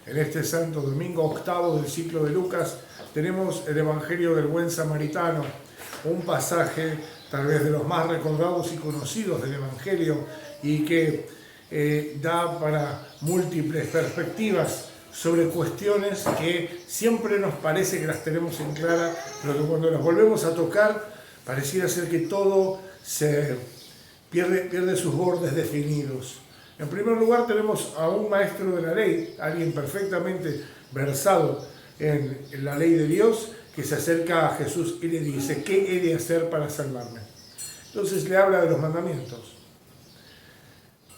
En este santo domingo octavo del ciclo de Lucas tenemos el Evangelio del Buen Samaritano, un pasaje tal vez de los más recordados y conocidos del Evangelio y que da para múltiples perspectivas sobre cuestiones que siempre nos parece que las tenemos en clara, pero que cuando las volvemos a tocar pareciera ser que todo se pierde sus bordes definidos. En primer lugar tenemos a un maestro de la ley, alguien perfectamente versado en la ley de Dios, que se acerca a Jesús y le dice: ¿qué he de hacer para salvarme? Entonces le habla de los mandamientos.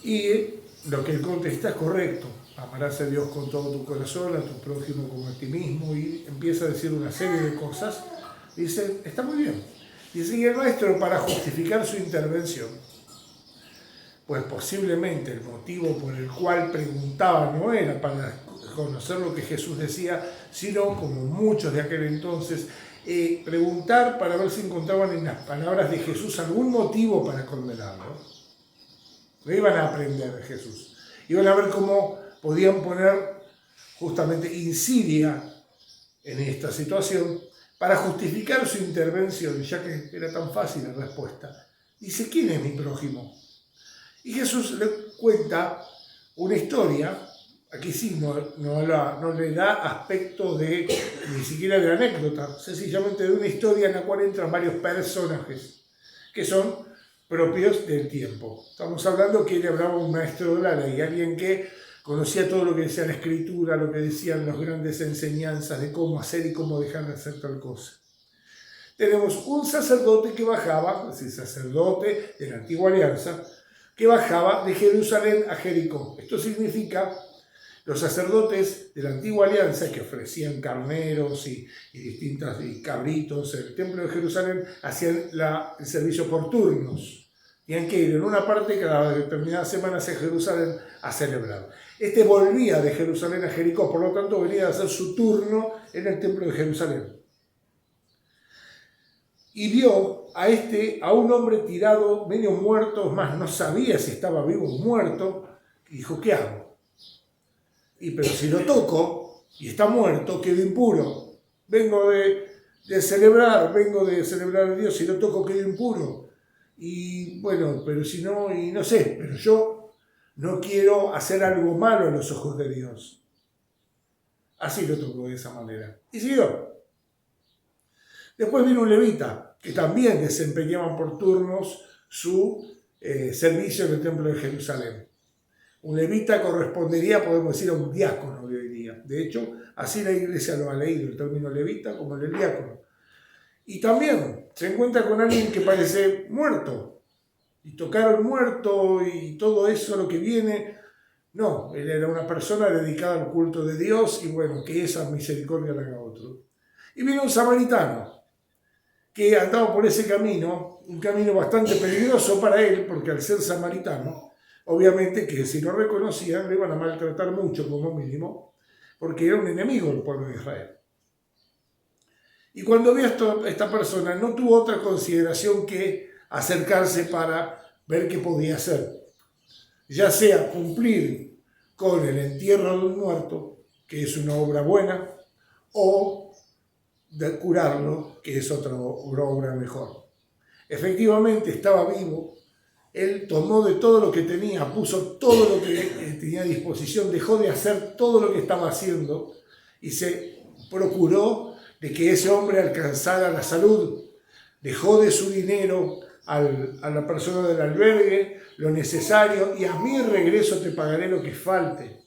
Y lo que él contesta es correcto: amarás a Dios con todo tu corazón, a tu prójimo como a ti mismo, y empieza a decir una serie de cosas. Dice, está muy bien. Dice, y el maestro, para justificar su intervención, pues posiblemente el motivo por el cual preguntaba no era para conocer lo que Jesús decía, sino, como muchos de aquel entonces, preguntar para ver si encontraban en las palabras de Jesús algún motivo para condenarlo. No iban a aprender de Jesús, iban a ver cómo podían poner justamente insidia en esta situación para justificar su intervención, ya que era tan fácil la respuesta. Dice, ¿quién es mi prójimo? Y Jesús le cuenta una historia, aquí sí no le da aspecto de ni siquiera de anécdota, sencillamente de una historia en la cual entran varios personajes que son propios del tiempo. Estamos hablando que le hablaba un maestro de la ley, alguien que conocía todo lo que decía la Escritura, lo que decían las grandes enseñanzas de cómo hacer y cómo dejar de hacer tal cosa. Tenemos un sacerdote que bajaba, es el sacerdote de la Antigua Alianza, que bajaba de Jerusalén a Jericó. Esto significa, los sacerdotes de la Antigua Alianza, que ofrecían carneros y cabritos en el templo de Jerusalén, hacían el servicio por turnos. Tenían que ir en una parte cada determinadas semanas a Jerusalén a celebrar. Este volvía de Jerusalén a Jericó, por lo tanto venía a hacer su turno en el templo de Jerusalén. Y vio a un hombre tirado, medio muerto, más no sabía si estaba vivo o muerto, y dijo, ¿qué hago? Pero si lo toco y está muerto, quedo impuro. Vengo de celebrar a Dios, si lo toco quedo impuro. Y bueno, pero si no, y no sé, pero yo no quiero hacer algo malo a los ojos de Dios. Así lo tocó de esa manera. Y siguió. Después vino un levita, que también desempeñaban por turnos su servicio en el templo de Jerusalén. Un levita correspondería, podemos decir, a un diácono de hoy día. De hecho, así la iglesia lo ha leído, el término levita como el diácono. Y también se encuentra con alguien que parece muerto. Y tocar al muerto y todo eso, lo que viene. No, él era una persona dedicada al culto de Dios y bueno, que esa misericordia la haga otro. Y vino un samaritano que andaba por ese camino, un camino bastante peligroso para él, porque al ser samaritano, obviamente que si lo reconocían, le iban a maltratar mucho como mínimo, porque era un enemigo del pueblo de Israel. Y cuando vio esta persona, no tuvo otra consideración que acercarse para ver qué podía hacer. Ya sea cumplir con el entierro de un muerto, que es una obra buena, o de curarlo, que es otra obra mejor. Efectivamente estaba vivo, él tomó de todo lo que tenía, puso todo lo que tenía a disposición, dejó de hacer todo lo que estaba haciendo y se procuró de que ese hombre alcanzara la salud. Dejó de su dinero a la persona del albergue lo necesario y a mi regreso te pagaré lo que falte.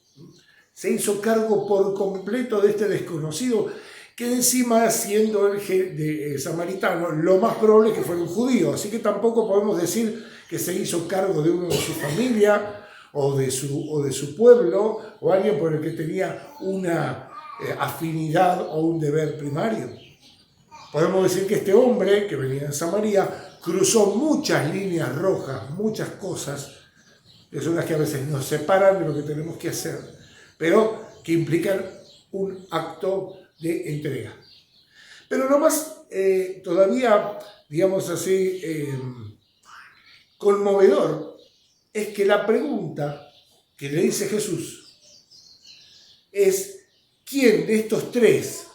Se hizo cargo por completo de este desconocido, que encima, siendo el samaritano, lo más probable es que fuera un judío, así que tampoco podemos decir que se hizo cargo de uno de su familia o de su pueblo, o alguien por el que tenía una afinidad o un deber primario. Podemos decir que este hombre que venía de Samaria cruzó muchas líneas rojas, muchas cosas, que son las que a veces nos separan de lo que tenemos que hacer, pero que implican un acto de entrega. Pero lo más todavía, digamos así, conmovedor es que la pregunta que le dice Jesús es quién de estos tres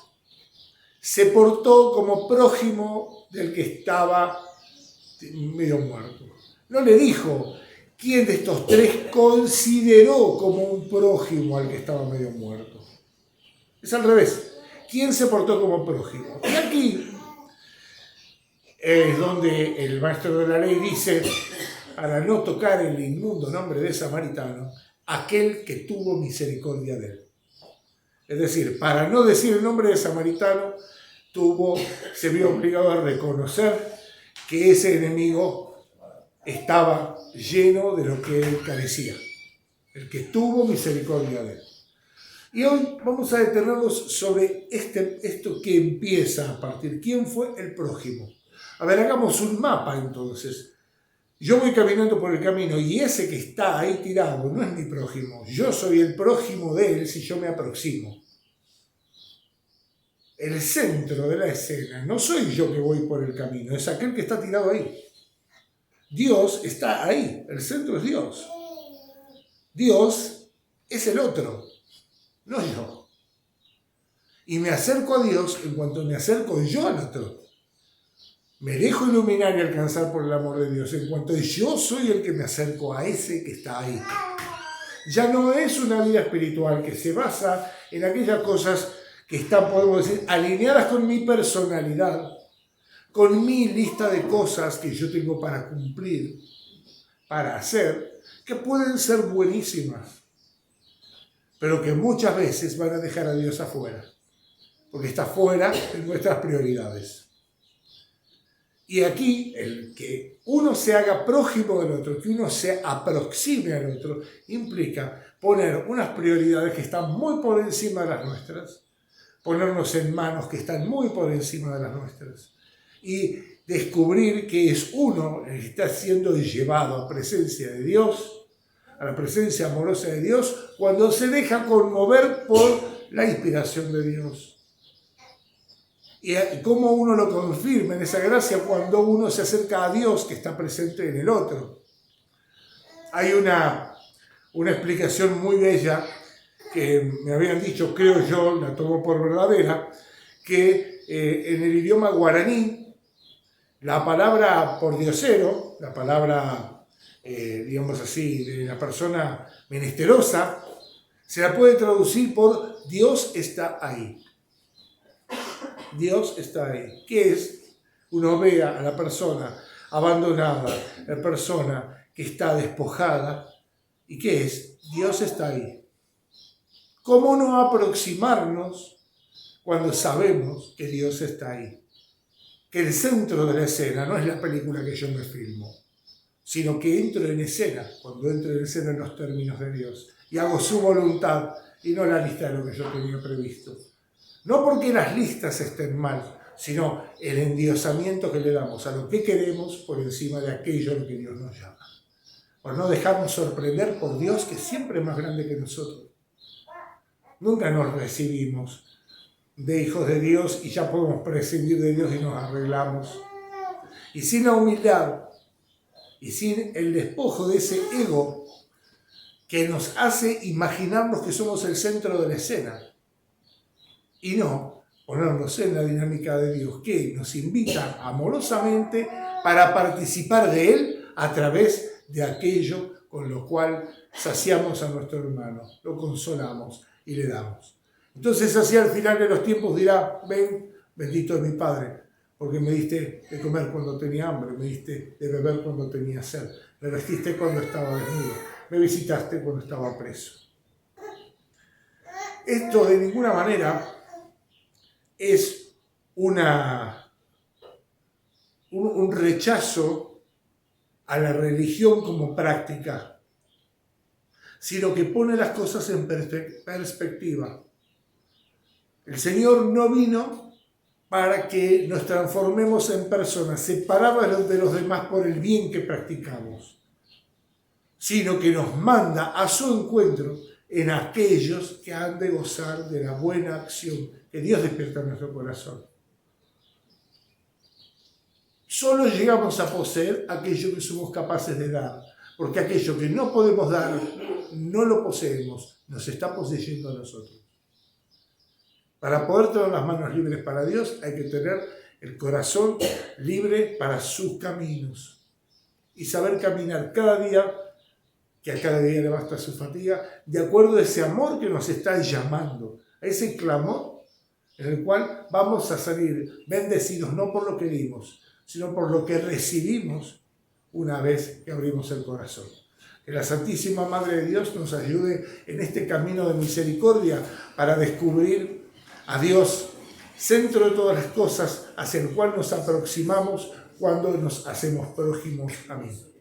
se portó como prójimo del que estaba medio muerto. No le dijo quién de estos tres consideró como un prójimo al que estaba medio muerto. Es al revés. ¿Quién se portó como prójimo? Y aquí es donde el maestro de la ley dice, para no tocar el inmundo nombre de samaritano, aquel que tuvo misericordia de él. Es decir, para no decir el nombre de samaritano, se vio obligado a reconocer que ese enemigo estaba lleno de lo que él carecía. El que tuvo misericordia de él. Y hoy vamos a detenernos sobre esto que empieza a partir. ¿Quién fue el prójimo? A ver, hagamos un mapa entonces. Yo voy caminando por el camino y ese que está ahí tirado no es mi prójimo. Yo soy el prójimo de él si yo me aproximo. El centro de la escena no soy yo que voy por el camino, es aquel que está tirado ahí. Dios está ahí, el centro es Dios. Dios es el otro, no yo. Y me acerco a Dios en cuanto me acerco yo al otro. Me dejo iluminar y alcanzar por el amor de Dios en cuanto yo soy el que me acerco a ese que está ahí. Ya no es una vida espiritual que se basa en aquellas cosas que están, podemos decir, alineadas con mi personalidad, con mi lista de cosas que yo tengo para cumplir, para hacer, que pueden ser buenísimas, pero que muchas veces van a dejar a Dios afuera, porque está fuera de nuestras prioridades. Y aquí, el que uno se haga prójimo del otro, que uno se aproxime al otro, implica poner unas prioridades que están muy por encima de las nuestras, ponernos en manos que están muy por encima de las nuestras, y descubrir que es uno el que está siendo llevado a presencia de Dios, a la presencia amorosa de Dios, cuando se deja conmover por la inspiración de Dios. Y cómo uno lo confirma en esa gracia cuando uno se acerca a Dios que está presente en el otro. Hay una explicación muy bella que me habían dicho, creo yo, la tomo por verdadera, que en el idioma guaraní, la palabra pordiosero, la palabra, digamos así, de la persona menesterosa, se la puede traducir por Dios está ahí. Dios está ahí. ¿Qué es? Uno ve a la persona abandonada, la persona que está despojada. ¿Y qué es? Dios está ahí. ¿Cómo no aproximarnos cuando sabemos que Dios está ahí? Que el centro de la escena no es la película que yo me filmo, sino que entro en escena, cuando entro en escena en los términos de Dios, y hago su voluntad y no la lista de lo que yo tenía previsto. No porque las listas estén mal, sino el endiosamiento que le damos a lo que queremos por encima de aquello a lo que Dios nos llama. Por no dejarnos sorprender por Dios, que siempre es más grande que nosotros. Nunca nos recibimos de hijos de Dios y ya podemos prescindir de Dios y nos arreglamos. Y sin la humildad y sin el despojo de ese ego que nos hace imaginarnos que somos el centro de la escena. Y no ponernos en la dinámica de Dios, que nos invita amorosamente para participar de Él a través de aquello con lo cual saciamos a nuestro hermano, lo consolamos y le damos. Entonces, hacia el final de los tiempos dirá, ven, bendito es mi Padre, porque me diste de comer cuando tenía hambre, me diste de beber cuando tenía sed, me vestiste cuando estaba desnudo, me visitaste cuando estaba preso. Esto de ninguna manera es un rechazo a la religión como práctica, sino que pone las cosas en perspectiva. El Señor no vino para que nos transformemos en personas separadas de los demás por el bien que practicamos, sino que nos manda a su encuentro en aquellos que han de gozar de la buena acción que Dios despierta en nuestro corazón. Solo llegamos a poseer aquello que somos capaces de dar, porque aquello que no podemos dar, no lo poseemos, nos está poseyendo a nosotros. Para poder tener las manos libres para Dios hay que tener el corazón libre para sus caminos y saber caminar cada día, que a cada día le basta su fatiga, de acuerdo a ese amor que nos está llamando, a ese clamor en el cual vamos a salir bendecidos no por lo que dimos, sino por lo que recibimos una vez que abrimos el corazón. Que la Santísima Madre de Dios nos ayude en este camino de misericordia para descubrir a Dios, centro de todas las cosas, hacia el cual nos aproximamos cuando nos hacemos prójimos a mí.